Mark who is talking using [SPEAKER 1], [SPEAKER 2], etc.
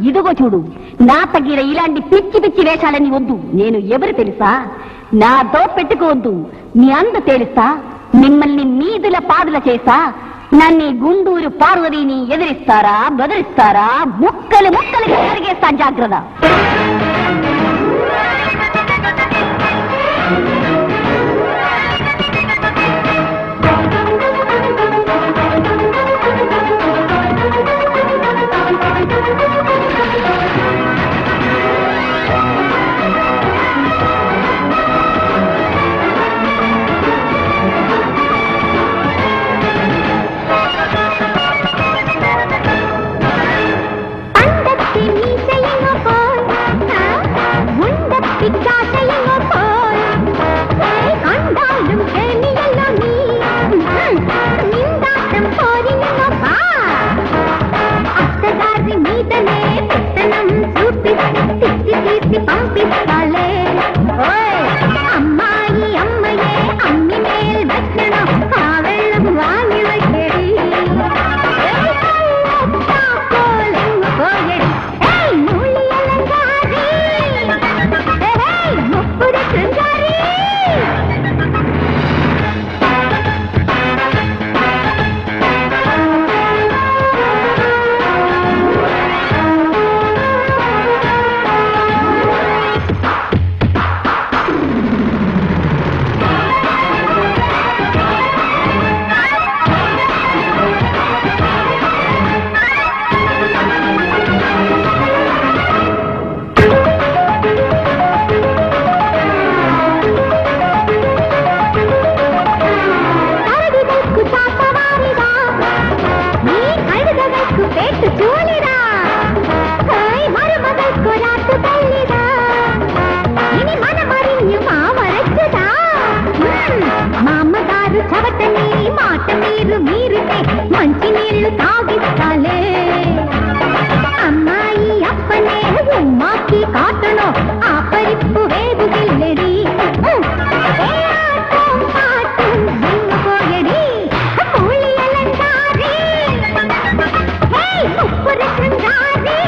[SPEAKER 1] ఇదిగో చూడు, నా తగిన ఇలాంటి పిచ్చి పిచ్చి వేషాలని వద్దు. నేను ఎవరు తెలుసా? నాతో పెట్టుకోవద్దు. నీ అంద తెలుసా? మిమ్మల్ని మీదుల పాదుల చేసా నన్ను గుండూరు పార్వతిని ఎదిరిస్తారా బెదిరిస్తారా? ముక్కలు ముక్కలుగా జరిగేస్తా, జాగ్రత్త. పంపిస్తాలే అమ్మాయి అమ్మయే అమ్మి మేల్ భక్షణం కావెళ్ళం వాణి వచ్చేది ముప్పుడు శృంగారి మాట మీరితే మంచి నీళ్లు తాగిస్తాలే అమ్మాయి అప్పనే ఉమ్మాకి కాటను ఆ పరిప్పు వేగు గిల్లెడి పోయడి పూలియలంటారి ముప్పురు శృంగారి